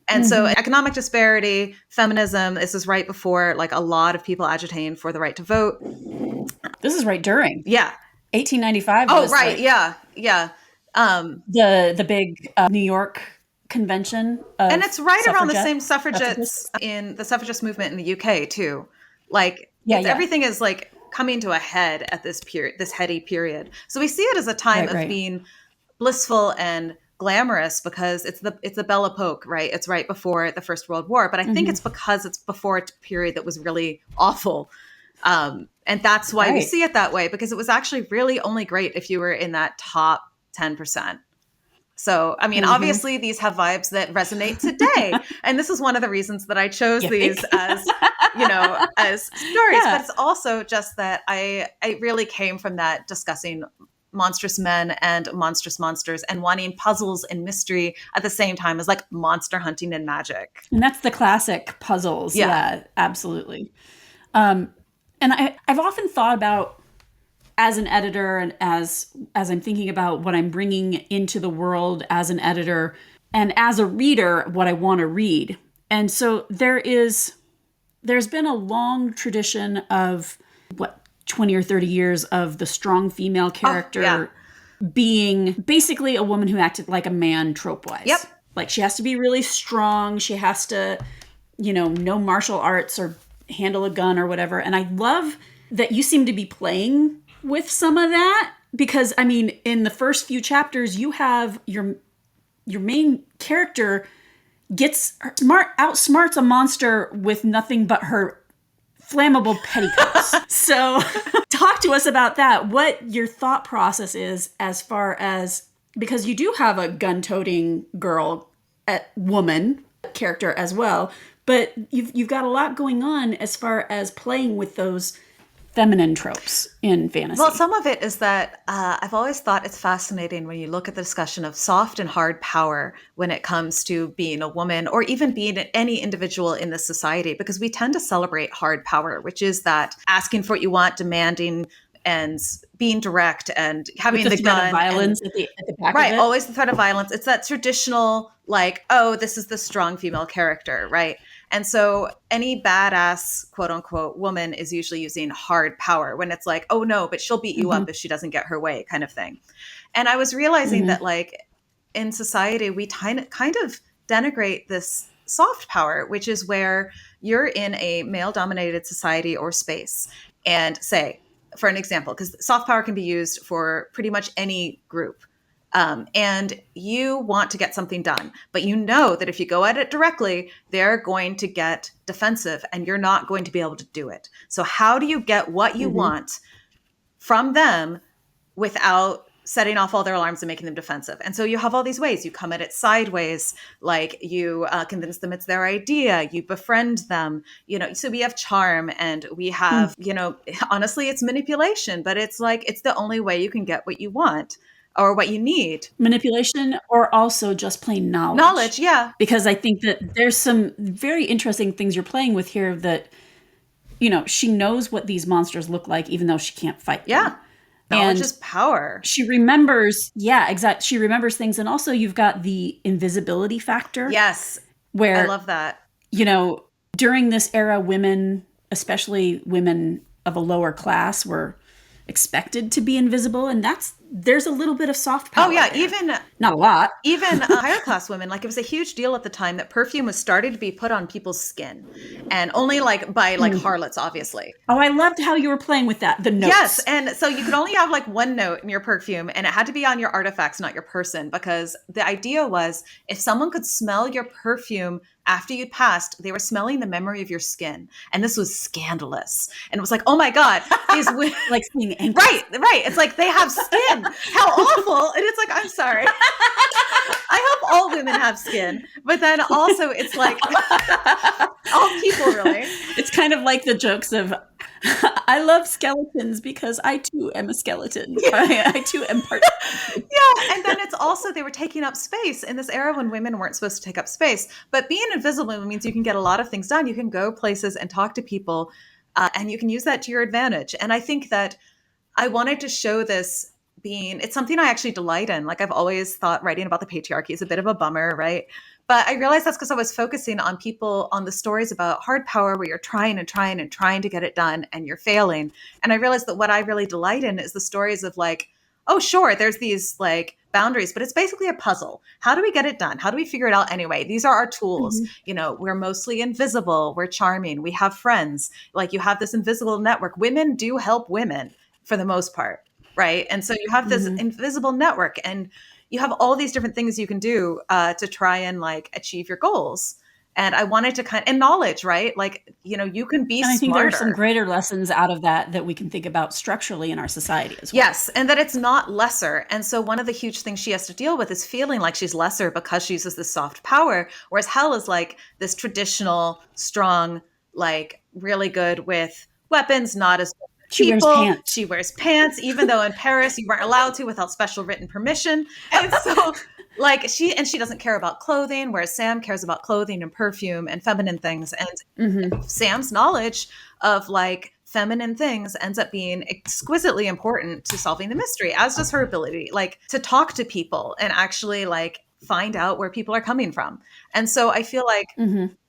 And so economic disparity, feminism, this is right before like a lot of people agitating for the right to vote. This is right during. Yeah. 1895. Oh, right. Yeah. The big New York convention. And it's right around the same suffragettes in the suffragist movement in the UK too. Like everything is like coming to a head at this period, this heady period. So we see it as a time of being blissful and glamorous because it's the Belle Epoque, right? It's right before the First World War, but I think it's because it's before a period that was really awful. And that's why we see it that way, because it was actually really only great if you were in that top 10%. So, I mean, obviously these have vibes that resonate today. And this is one of the reasons that I chose these as, as stories. Yeah. But it's also just that I really came from that discussing monstrous men and monstrous monsters and wanting puzzles and mystery at the same time as like monster hunting and magic. And that's the classic puzzles. Yeah, absolutely. And I've often thought about, as an editor and as I'm thinking about what I'm bringing into the world as an editor and as a reader, what I want to read. And so there's been a long tradition of 20 or 30 years of the strong female character being basically a woman who acted like a man trope-wise. Yep. Like she has to be really strong. She has to, know martial arts or handle a gun or whatever. And I love that you seem to be playing with some of that, because I mean, in the first few chapters, you have your main character outsmarts a monster with nothing but her flammable petticoats. So talk to us about that. What your thought process is as far as, because you do have a gun-toting woman character as well, but you've got a lot going on as far as playing with those feminine tropes in fantasy. Well, some of it is that I've always thought it's fascinating when you look at the discussion of soft and hard power when it comes to being a woman or even being any individual in this society, because we tend to celebrate hard power, which is that asking for what you want, demanding and being direct and having with the threat gun of violence at the back right, of it. always the threat of violence. It's that traditional, like, oh, this is the strong female character, right? And so any badass, quote unquote, woman is usually using hard power when it's like, oh no, but she'll beat you up if she doesn't get her way, kind of thing. And I was realizing that like in society, we kind of denigrate this soft power, which is where you're in a male dominated society or space. And say, for an example, because soft power can be used for pretty much any group. And you want to get something done, but you know that if you go at it directly, they're going to get defensive and you're not going to be able to do it. So how do you get what you want from them without setting off all their alarms and making them defensive? And so you have all these ways. You come at it sideways, like you convince them it's their idea, you befriend them, so we have charm and we have, honestly, it's manipulation, but it's like, it's the only way you can get what you want or what you need. Manipulation, or also just plain knowledge. Knowledge, yeah. Because I think that there's some very interesting things you're playing with here that, she knows what these monsters look like, even though she can't fight them. Yeah. Knowledge is power. She remembers, exactly. She remembers things. And also you've got the invisibility factor. Yes. Where I love that. During this era, women, especially women of a lower class, were expected to be invisible. And there's a little bit of soft power. Oh yeah, there. even not a lot. Even higher class women, like it was a huge deal at the time that perfume was started to be put on people's skin, and only like by like harlots, obviously. Oh, I loved how you were playing with that. The notes. Yes, and so you could only have like one note in your perfume, and it had to be on your artifacts, not your person, because the idea was if someone could smell your perfume after you passed, they were smelling the memory of your skin. And this was scandalous. And it was like, oh my God, these women. Like seeing ankles. Right. It's like they have skin. How awful. And it's like, I'm sorry. I hope all women have skin. But then also it's like all people really. It's kind of like the jokes of, I love skeletons because I too am a skeleton. Yeah. I too am part of it. Yeah. And then it's also, they were taking up space in this era when women weren't supposed to take up space. But being invisible means you can get a lot of things done. You can go places and talk to people, and you can use that to your advantage. And I think that I wanted to show this it's something I actually delight in. Like I've always thought writing about the patriarchy is a bit of a bummer, right? But I realized that's because I was focusing on the stories about hard power where you're trying to get it done and you're failing. And I realized that what I really delight in is the stories of like, oh, sure, there's these like boundaries, but it's basically a puzzle. How do we get it done? How do we figure it out anyway? These are our tools. We're mostly invisible. We're charming. We have friends. Like you have this invisible network. Women do help women for the most part. Right. And so you have this invisible network and you have all these different things you can do to try and like achieve your goals. And I wanted to and knowledge, right? Like, you can be And I think there are smarter. some greater lessons out of that we can think about structurally in our society as well. Yes, and that it's not lesser. And so one of the huge things she has to deal with is feeling like she's lesser because she uses this soft power, whereas Hell is like this traditional, strong, like really good with weapons, not as good with She wears people. pants. She wears pants, even though in Paris you weren't allowed to without special written permission. And so like she doesn't care about clothing, whereas Sam cares about clothing and perfume and feminine things. And Sam's knowledge of like feminine things ends up being exquisitely important to solving the mystery, as does her ability like to talk to people and actually like find out where people are coming from. And so I feel like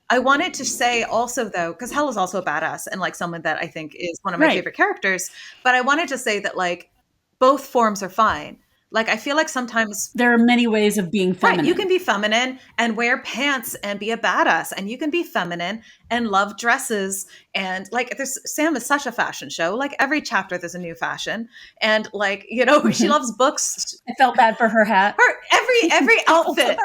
I wanted to say also though, because Hell is also a badass and like someone that I think is one of my favorite characters, but I wanted to say that like both forms are fine. Like I feel like sometimes there are many ways of being feminine. Right, you can be feminine and wear pants and be a badass, and you can be feminine and love dresses. And like, Sam is such a fashion show. Like every chapter, there's a new fashion, and like she loves books. I felt bad for her hat. Every outfit,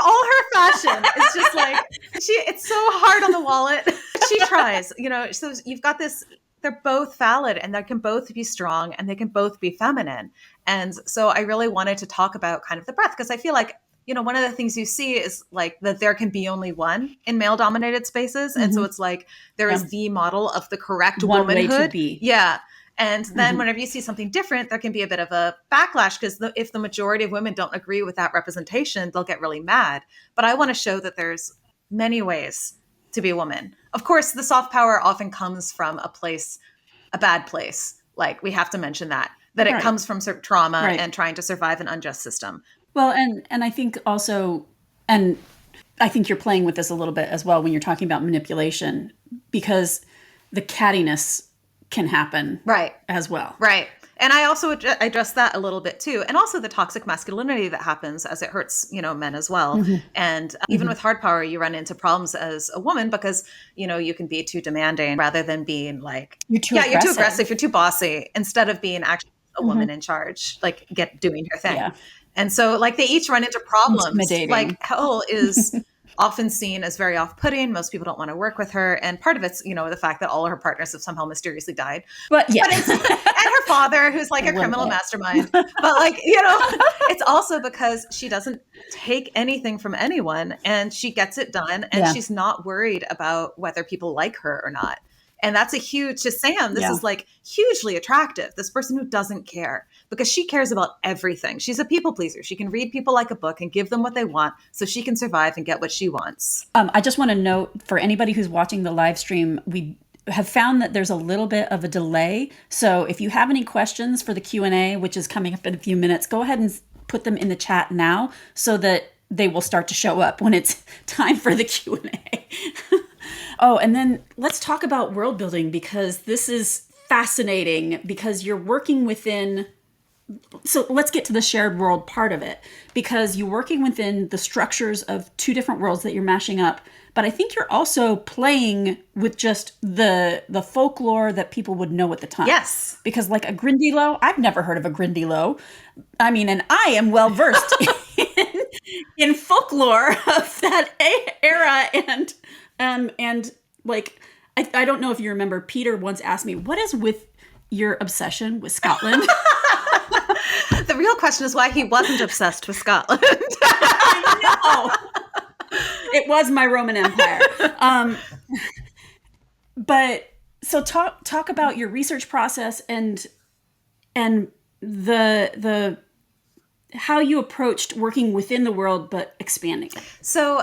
all her fashion is just like it's so hard on the wallet. She tries, So you've got this. They're both valid and they can both be strong and they can both be feminine. And so I really wanted to talk about kind of the breadth, because I feel like, one of the things you see is like that there can be only one in male dominated spaces. And so it's like, there is the model of the correct one womanhood. way to be. Yeah. And then whenever you see something different, there can be a bit of a backlash, because if the majority of women don't agree with that representation, they'll get really mad. But I want to show that there's many ways to be a woman. Of course, the soft power often comes from a bad place. Like we have to mention that it comes from trauma and trying to survive an unjust system. Well, and I think also, and I think you're playing with this a little bit as well when you're talking about manipulation, because the cattiness can happen as well. Right. And I also address that a little bit too. And also the toxic masculinity that happens as it hurts, men as well. And even with hard power, you run into problems as a woman because, you can be too demanding rather than being like, you're too aggressive, you're too bossy, instead of being actually a woman in charge, like doing her thing. Yeah. And so like they each run into problems. Like Hell is often seen as very off-putting. Most people don't want to work with her. And part of it's, the fact that all of her partners have somehow mysteriously died. But yeah. And her father, who's like a criminal mastermind. But like, it's also because she doesn't take anything from anyone and she gets it done. And she's not worried about whether people like her or not. And that's a huge, to Sam, this is like hugely attractive. This person who doesn't care, because she cares about everything. She's a people pleaser. She can read people like a book and give them what they want so she can survive and get what she wants. I just want to note for anybody who's watching the live stream, we have found that there's a little bit of a delay. So if you have any questions for the Q&A, which is coming up in a few minutes, go ahead and put them in the chat now so that they will start to show up when it's time for the Q&A. Oh, and then let's talk about world building, because this is fascinating, because you're working within. So let's get to the shared world part of it, because you're working within the structures of two different worlds that you're mashing up. But I think you're also playing with just the folklore that people would know at the time. Yes. Because like a Grindilo, I've never heard of a Grindilo. I mean, and I am well versed in folklore of that era. And like, I don't know if you remember, Peter once asked me, what is with your obsession with Scotland? The real question is why he wasn't obsessed with Scotland. I know. It was my Roman Empire. But so talk about your research process and the how you approached working within the world but expanding it. So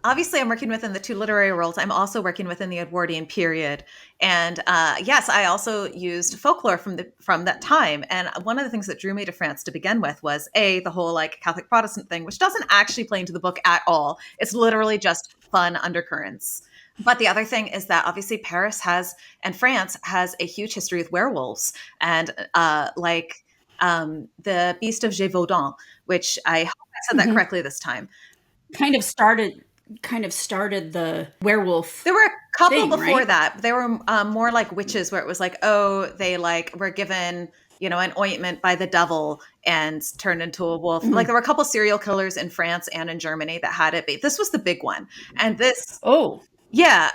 obviously I'm working within the two literary worlds. I'm also working within the Edwardian period. And yes, I also used folklore from that time. And one of the things that drew me to France to begin with was the whole like Catholic Protestant thing, which doesn't actually play into the book at all. It's literally just fun undercurrents. But the other thing is that obviously Paris and France has a huge history with werewolves, and the Beast of Gévaudan, which I hope I said that correctly this time. Kind of started the werewolf. There were a couple thing, before right? that. They were more like witches, where it was like, oh, they like were given an ointment by the devil and turned into a wolf. Like there were a couple serial killers in France and in Germany that had it, but this was the big one. And this, Oh, yeah,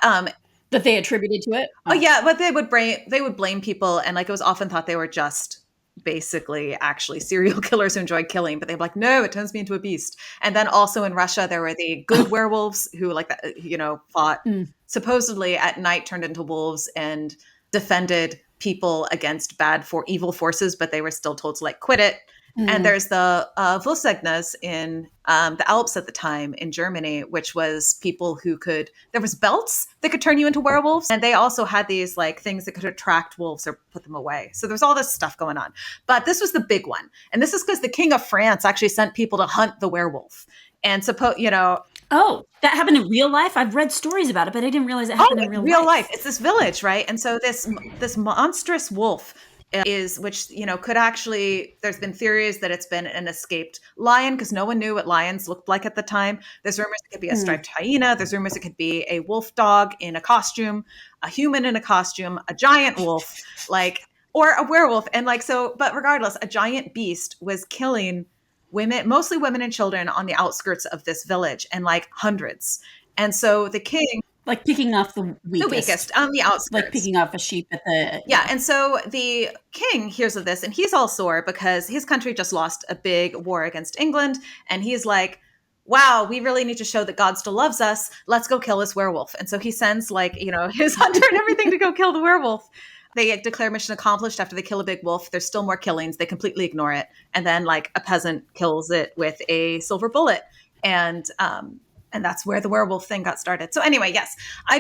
that they attributed to it? oh yeah, but they would blame people, and like it was often thought they were just basically actually serial killers who enjoyed killing, but they're like, no, it turns me into a beast. And then also in Russia, there were the good werewolves who like that, fought supposedly at night, turned into wolves and defended people against evil forces, but they were still told to like quit it. And there's the Volksgängers in the Alps at the time in Germany, which was people there was belts that could turn you into werewolves. And they also had these like things that could attract wolves or put them away. So there's all this stuff going on. But this was the big one. And this is because the King of France actually sent people to hunt the werewolf. And Oh, that happened in real life? I've read stories about it, but I didn't realize it happened in real life. It's this village, right? And so this monstrous wolf which could actually, there's been theories that it's been an escaped lion because no one knew what lions looked like at the time. There's rumors it could be a striped hyena. There's rumors it could be a wolf dog in a costume, a human in a costume, a giant wolf, or a werewolf. And but regardless, a giant beast was killing women, mostly women and children, on the outskirts of this village, and like hundreds. And so the king, like picking off the weakest on the outskirts, like picking off a sheep at the And so the king hears of this, and he's all sore because his country just lost a big war against England, and he's like, wow, we really need to show that God still loves us. Let's go kill this werewolf. And so he sends his hunter and everything to go kill the werewolf. They declare mission accomplished after they kill a big wolf. There's still more killings. They completely ignore it. And then a peasant kills it with a silver bullet. And that's where the werewolf thing got started. So anyway, yes, I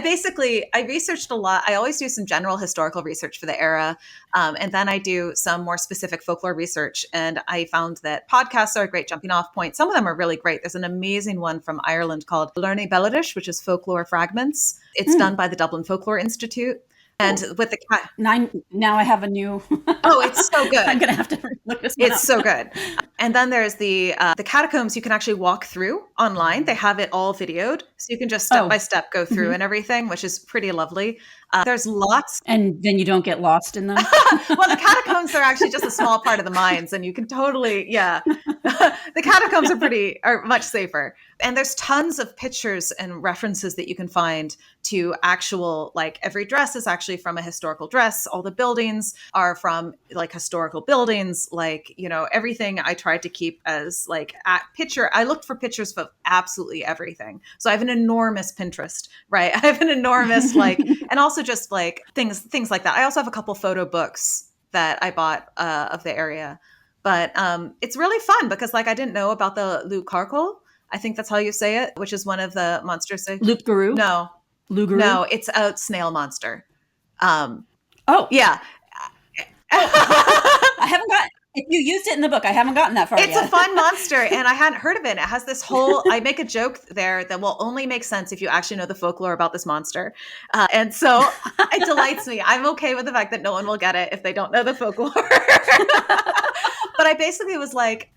researched a lot. I always do some general historical research for the era. And then I do some more specific folklore research. And I found that podcasts are a great jumping off point. Some of them are really great. There's an amazing one from Ireland called Learning Belladish, which is folklore fragments. It's done by the Dublin Folklore Institute. And with the cat, now I have a new. Oh, it's so good. I'm gonna have to look this one up. It's so good. And then there's the catacombs. You can actually walk through online. They have it all videoed, so you can just step by step go through and everything, which is pretty lovely. There's lots, and then you don't get lost in them. Well, the catacombs are actually just a small part of the mines, and you can totally, the catacombs are much safer. And there's tons of pictures and references that you can find to actual, every dress is actually from a historical dress. All the buildings are from historical buildings. Everything I tried to keep as I looked for pictures of absolutely everything. So I have an enormous Pinterest, right? I have an enormous and also just things like that. I also have a couple photo books that I bought of the area, but it's really fun because I didn't know about the Loup Carcoal. I think that's how you say it, which is one of the monsters. Loup Garou? No. Loup-garou? No, it's a snail monster. Oh. Yeah. I haven't got. If you used it in the book, I haven't gotten that far It's yet. a fun monster, and I hadn't heard of it. It has this whole, I make a joke there that will only make sense if you actually know the folklore about this monster. And so it delights me. I'm okay with the fact that no one will get it if they don't know the folklore. But I basically was like,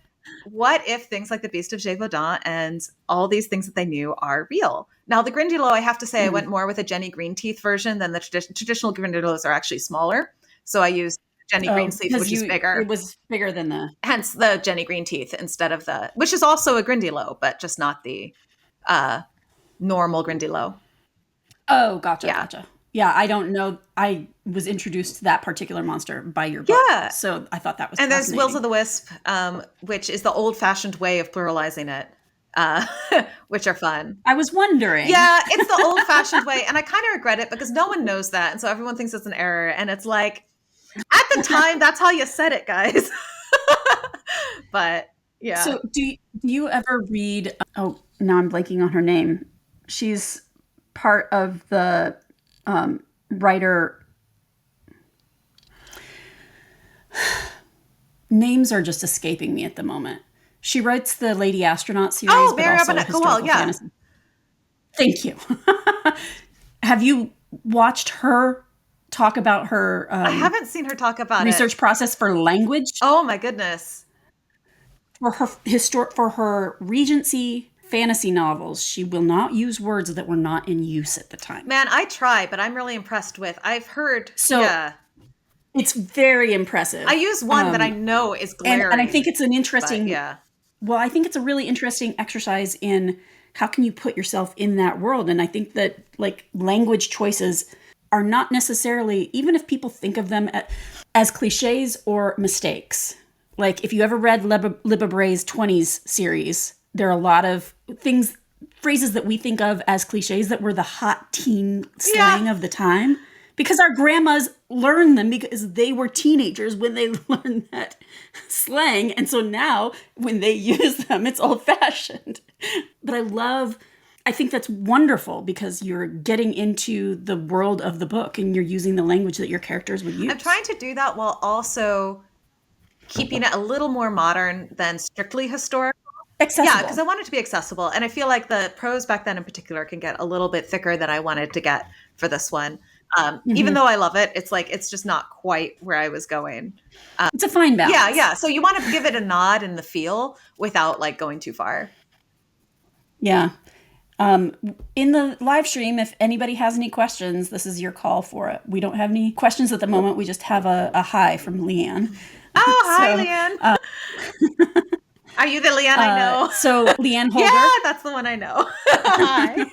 what if things like the Beast of Gévaudan and all these things that they knew are real? Now, the Grindylow, I have to say, I went more with a Jenny Greenteeth version than the traditional Grindylows are actually smaller. So I used Jenny Greenteeth, which is bigger. It was bigger than hence the Jenny Greenteeth instead of which is also a Grindylow, but just not the normal Grindylow. Oh, gotcha. Yeah, I don't know. I was introduced to that particular monster by your book. Yeah. So I thought that was And there's Wills of the Wisp, which is the old-fashioned way of pluralizing it, which are fun. I was wondering. Yeah, it's the old-fashioned way. And I kind of regret it because no one knows that. And so everyone thinks it's an error. And it's like, at the time, that's how you said it, guys. But, yeah. So do you ever read... Oh, now I'm blanking on her name. She's part of the... writer. Names are just escaping me at the moment. She writes the Lady Astronaut series. Oh, but Mary also Robinette historical Kowal, yeah. fantasy. Thank you. Have you watched her talk about her I haven't seen her talk about research process for language? Oh my goodness. For her Regency fantasy novels, she will not use words that were not in use at the time. Man, I try, but I'm really impressed with. I've heard. So, yeah. It's very impressive. I use one that I know is glaring. And I think it's an interesting, yeah. Well, I think it's a really interesting exercise in how can you put yourself in that world. And I think that like language choices are not necessarily, even if people think of them as cliches or mistakes. Like if you ever read Libba Bray's 20s series, there are a lot of phrases that we think of as cliches that were the hot teen slang of the time. Because our grandmas learned them because they were teenagers when they learned that slang. And so now when they use them, it's old fashioned. But I think that's wonderful because you're getting into the world of the book and you're using the language that your characters would use. I'm trying to do that while also keeping it a little more modern than strictly historical. Accessible. Yeah, because I want it to be accessible. And I feel like the prose back then in particular can get a little bit thicker than I wanted to get for this one. Even though I love it, it's just not quite where I was going. It's a fine balance. Yeah. So you want to give it a nod in the feel without like going too far. Yeah. In the live stream, if anybody has any questions, this is your call for it. We don't have any questions at the moment. We just have a hi from Leanne. Oh, hi, Leanne. Are you the Leanne I know? So Leanne Holder. Yeah, that's the one I know. Hi.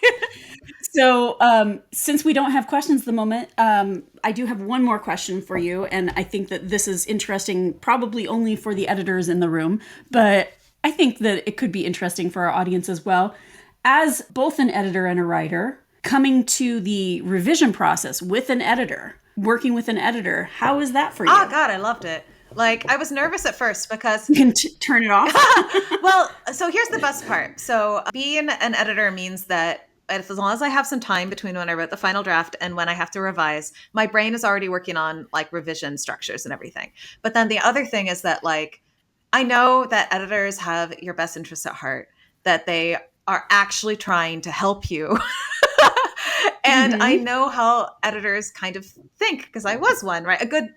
So since we don't have questions at the moment, I do have one more question for you. And I think that this is interesting, probably only for the editors in the room, but I think that it could be interesting for our audience as well. As both an editor and a writer, coming to the revision process with an editor, working with an editor, how is that for you? Oh, God, I loved it. Like, I was nervous at first because... You can turn it off? Well, so here's the best part. So being an editor means that as long as I have some time between when I wrote the final draft and when I have to revise, my brain is already working on like revision structures and everything. But then the other thing is that like, I know that editors have your best interests at heart, that they are actually trying to help you. And I know how editors kind of think because I was one, right? Good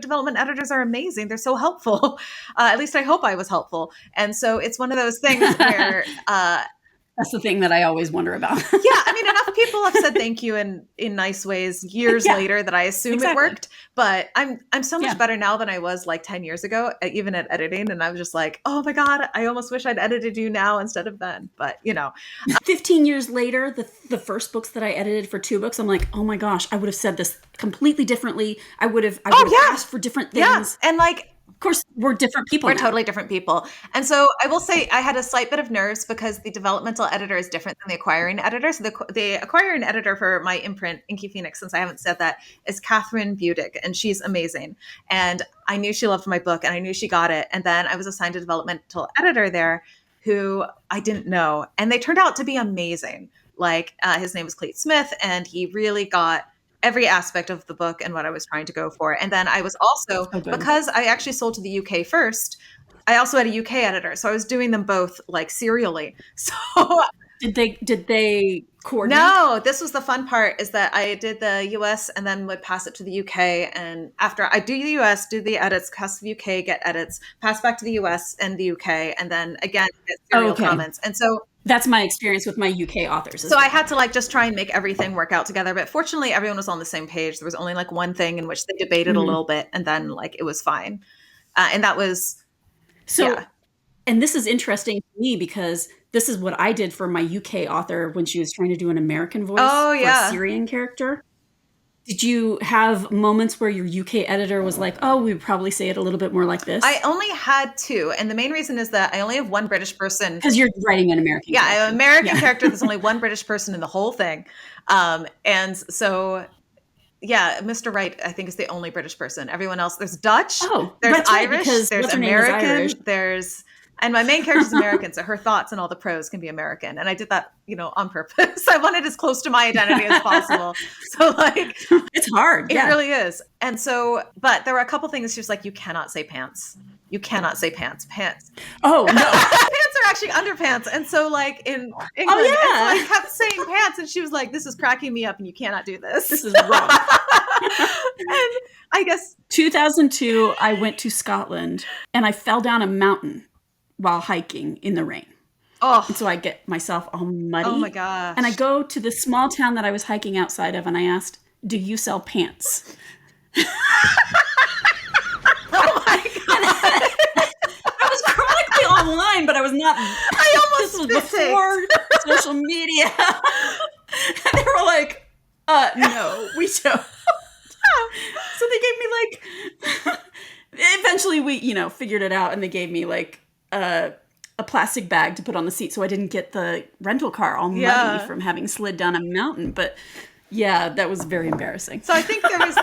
development editors are amazing. They're so helpful. At least I hope I was helpful. And so it's one of those things where, that's the thing that I always wonder about. Yeah, I mean, enough people have said thank you in nice ways years later that I assume it worked. But I'm so much better now than I was like 10 years ago, even at editing. And I was just like, oh my God, I almost wish I'd edited you now instead of then. But 15 years later, the first books that I edited for 2 books, I'm like, oh my gosh, I would have said this completely differently. I would have asked for different things. Yeah, and like. Of course, we're different people. We're now. Totally different people. And so I will say I had a slight bit of nerves because the developmental editor is different than the acquiring editor. So the acquiring editor for my imprint, Inky Phoenix, since I haven't said that, is Catherine Budick, and she's amazing. And I knew she loved my book, and I knew she got it. And then I was assigned a developmental editor there who I didn't know. And they turned out to be amazing. Like his name was Clayton Smith, and he really got every aspect of the book and what I was trying to go for. And then I was also, because I actually sold to the UK first, I also had a UK editor. So I was doing them both like serially. So did they coordinate? No, this was the fun part is that I did the US and then would pass it to the UK. And after I do the US, do the edits, pass to the UK, get edits, pass back to the US and the UK, and then again, get serial comments. And so that's my experience with my UK authors. So I had to like just try and make everything work out together. But fortunately, everyone was on the same page. There was only like one thing in which they debated a little bit, and then like it was fine. And that was And this is interesting to me because this is what I did for my UK author when she was trying to do an American voice for a Syrian character. Did you have moments where your UK editor was like, oh, we would probably say it a little bit more like this? I only had 2. And the main reason is that I only have one British person. Because you're writing an American character. I have an American character. There's only one British person in the whole thing. And so, Mr. Wright, I think, is the only British person. Everyone else, there's Dutch, there's Irish, there's American, and my main character is American, so her thoughts and all the prose can be American. And I did that, on purpose. I wanted as close to my identity as possible. So like, it's hard. It really is. And so, but there were a couple things she was like, you cannot say pants. You cannot say pants. Pants. Oh, no. Pants are actually underpants. And so like in England, it's like kept saying pants. And she was like, this is cracking me up and you cannot do this. This is wrong. And I guess 2002, I went to Scotland and I fell down a mountain while hiking in the rain. Oh. And so I get myself all muddy. Oh my gosh. And I go to the small town that I was hiking outside of and I asked, do you sell pants? Oh my god! I was chronically online, but I was not. I almost This was before social media. And they were like, no, we don't. So they gave me like, eventually we, figured it out, and they gave me like a plastic bag to put on the seat so I didn't get the rental car all muddy from having slid down a mountain. But yeah, that was very embarrassing. So I think there was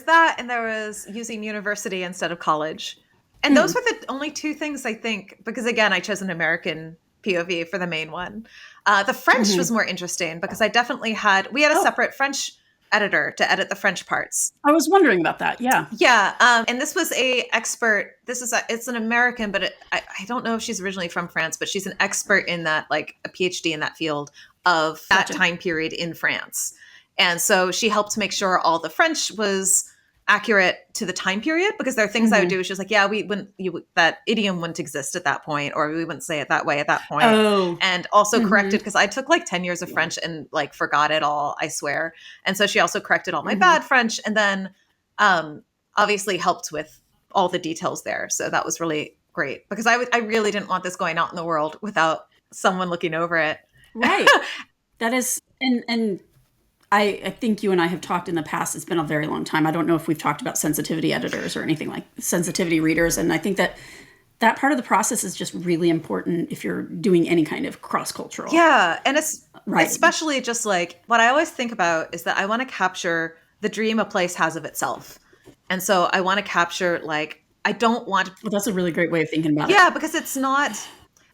that, and there was using university instead of college. And those were the only two things I think, because again, I chose an American POV for the main one. The French was more interesting because we had a separate French editor to edit the French parts. I was wondering about that. Yeah. Yeah. And this was it's an American, but I don't know if she's originally from France, but she's an expert in that, like a PhD in that field of that time period in France. And so she helped make sure all the French was accurate to the time period, because there are things I would do. She was like, yeah, that idiom wouldn't exist at that point, or we wouldn't say it that way at that point. Oh. And also corrected, because I took like 10 years of French and like forgot it all, I swear. And so she also corrected all my bad French, and then obviously helped with all the details there. So that was really great, because I really didn't want this going out in the world without someone looking over it. Right. That is, and I think you and I have talked in the past. It's been a very long time. I don't know if we've talked about sensitivity editors or anything like sensitivity readers. And I think that part of the process is just really important if you're doing any kind of cross-cultural. Yeah. And it's especially just like what I always think about is that I want to capture the dream a place has of itself. And so I want to capture, like, I don't want. Well, that's a really great way of thinking about it. Yeah, because it's not.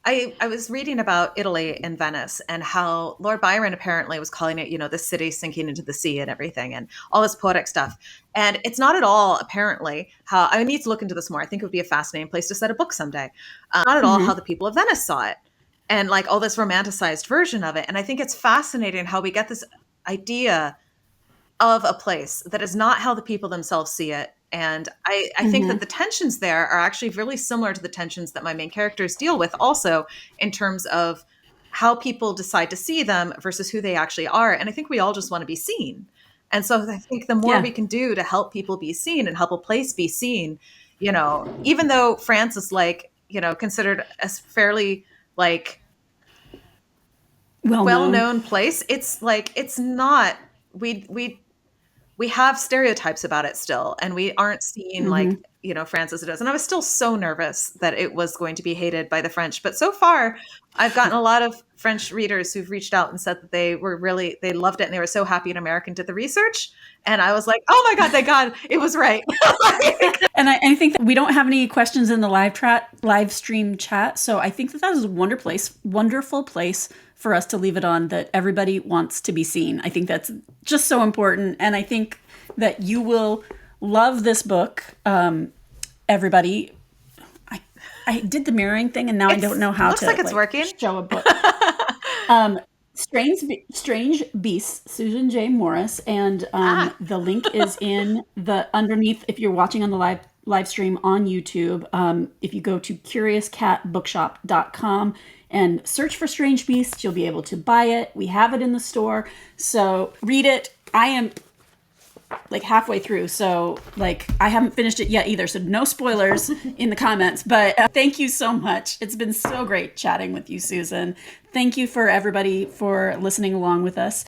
I was reading about Italy and Venice, and how Lord Byron apparently was calling it, the city sinking into the sea and everything, and all this poetic stuff. And it's not at all, apparently, how I need to look into this more. I think it would be a fascinating place to set a book someday. Not at all how the people of Venice saw it, and like all this romanticized version of it. And I think it's fascinating how we get this idea of a place that is not how the people themselves see it. And I think that the tensions there are actually really similar to the tensions that my main characters deal with also, in terms of how people decide to see them versus who they actually are. And I think we all just want to be seen. And so I think the more we can do to help people be seen and help a place be seen, even though France is like, considered as fairly like well-known place, it's like, it's not, we have stereotypes about it still, and we aren't seeing like, France as it is. And I was still so nervous that it was going to be hated by the French. But so far, I've gotten a lot of French readers who've reached out and said that they loved it, and they were so happy an American did the research. And I was like, oh my God, thank God, it was right. And I think that we don't have any questions in the live stream chat. So I think that is a wonderful place for us to leave it on, that everybody wants to be seen. I think that's just so important. And I think that you will love this book. Everybody, I did the mirroring thing, and now I don't know how looks like it's working. Show a book. Strange Beasts, Susan J. Morris, and the link is in the underneath. If you're watching on the live stream on YouTube, if you go to CuriousCatBookshop.com and search for Strange Beasts, you'll be able to buy it. We have it in the store, so read it. I am like halfway through, so like I haven't finished it yet either, so no spoilers in the comments, but thank you so much. It's been so great chatting with you, Susan. Thank you for everybody for listening along with us.